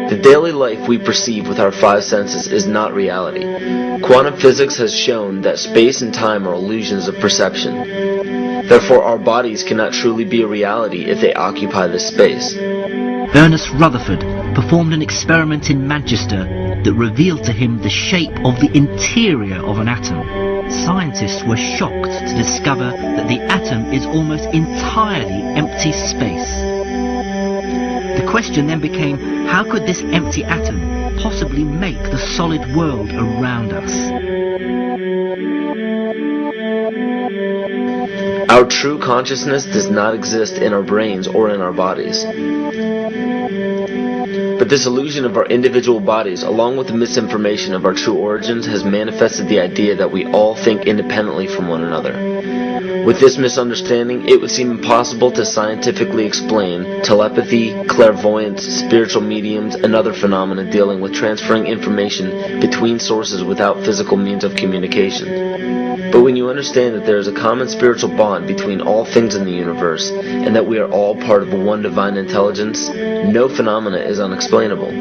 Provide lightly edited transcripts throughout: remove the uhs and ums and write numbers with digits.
The daily life we perceive with our five senses is not reality. Quantum physics has shown that space and time are illusions of perception. Therefore, our bodies cannot truly be a reality if they occupy this space. Ernest Rutherford performed an experiment in Manchester that revealed to him the shape of the interior of an atom. Scientists were shocked to discover that the atom is almost entirely empty space. The question then became, how could this empty atom possibly make the solid world around us? Our true consciousness does not exist in our brains or in our bodies. But this illusion of our individual bodies, along with the misinformation of our true origins, has manifested the idea that we all think independently from one another. With this misunderstanding, it would seem impossible to scientifically explain telepathy, clairvoyance, spiritual mediums, and other phenomena dealing with transferring information between sources without physical means of communication. But when you understand that there is a common spiritual bond between all things in the universe, and that we are all part of one divine intelligence, no phenomena is unexplainable.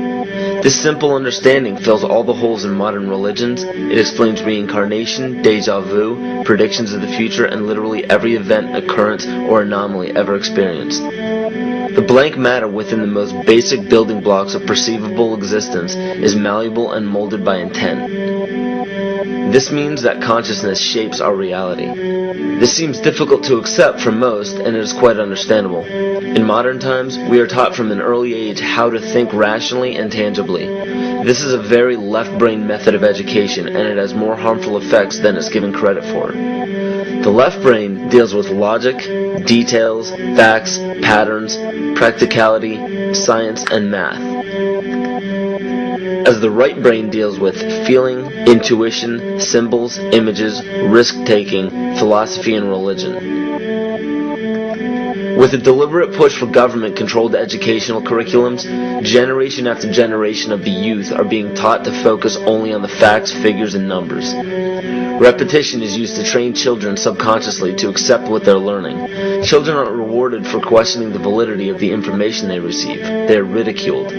This simple understanding fills all the holes in modern religions. It explains reincarnation, deja vu, predictions of the future, and literally every event, occurrence, or anomaly ever experienced. The blank matter within the most basic building blocks of perceivable existence is malleable and molded by intent. This means that consciousness shapes our reality. This seems difficult to accept for most, and it is quite understandable. In modern times, we are taught from an early age how to think rationally and tangibly. This is a very left-brain method of education, and it has more harmful effects than it's given credit for. The left brain deals with logic, details, facts, patterns, practicality, science, and math, as the right brain deals with feeling, intuition, symbols, images, risk-taking, philosophy, and religion. With a deliberate push for government-controlled educational curriculums, generation after generation of the youth are being taught to focus only on the facts, figures, and numbers. Repetition is used to train children subconsciously to accept what they're learning. Children aren't rewarded for questioning the validity of the information they receive. They are ridiculed.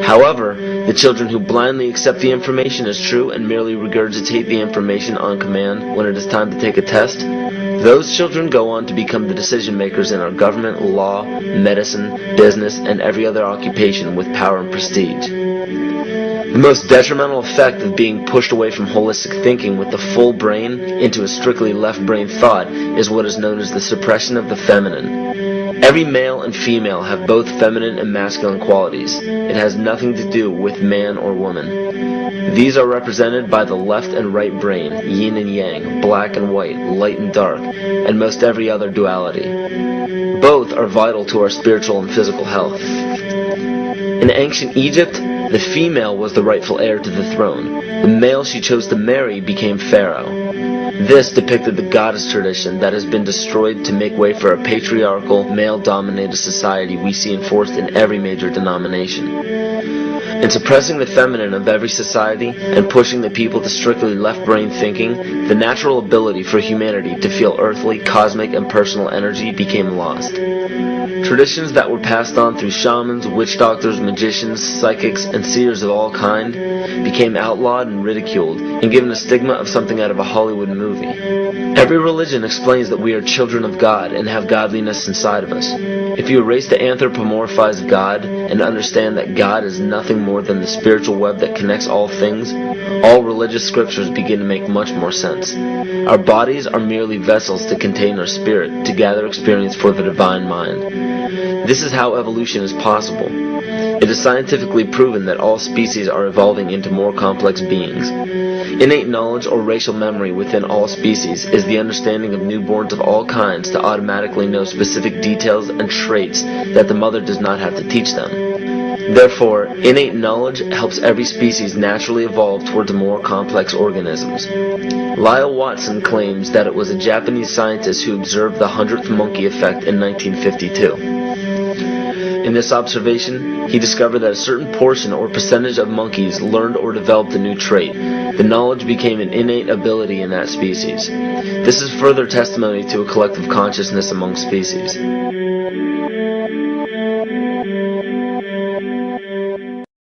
However, the children who blindly accept the information as true and merely regurgitate the information on command when it is time to take a test, those children go on to become the decision makers in our government, law, medicine, business, and every other occupation with power and prestige. The most detrimental effect of being pushed away from holistic thinking with the full brain into a strictly left brain thought is what is known as the suppression of the feminine. Every male and female have both feminine and masculine qualities. It has nothing to do with man or woman. These are represented by the left and right brain, yin and yang, black and white, light and dark, and most every other duality. Both are vital to our spiritual and physical health. In ancient Egypt, the female was the rightful heir to the throne. The male she chose to marry became pharaoh. This depicted the goddess tradition that has been destroyed to make way for a patriarchal, male-dominated society we see enforced in every major denomination. In suppressing the feminine of every society and pushing the people to strictly left-brain thinking, the natural ability for humanity to feel earthly, cosmic, and personal energy became lost. Traditions that were passed on through shamans, witch doctors, magicians, psychics, and seers of all kind became outlawed and ridiculed and given a stigma of something out of a Hollywood movie. Every religion explains that we are children of God and have godliness inside of us. If you erase the anthropomorphized God and understand that God is nothing more than the spiritual web that connects all things, all religious scriptures begin to make much more sense. Our bodies are merely vessels to contain our spirit, to gather experience for the divine mind. This is how evolution is possible. It is scientifically proven that all species are evolving into more complex beings. Innate knowledge or racial memory within all species is the understanding of newborns of all kinds to automatically know specific details and traits that the mother does not have to teach them. Therefore, innate knowledge helps every species naturally evolve towards more complex organisms. Lyle Watson claims that it was a Japanese scientist who observed the 100th monkey effect in 1952. In this observation, he discovered that a certain portion or percentage of monkeys learned or developed a new trait. The knowledge became an innate ability in that species. This is further testimony to a collective consciousness among species.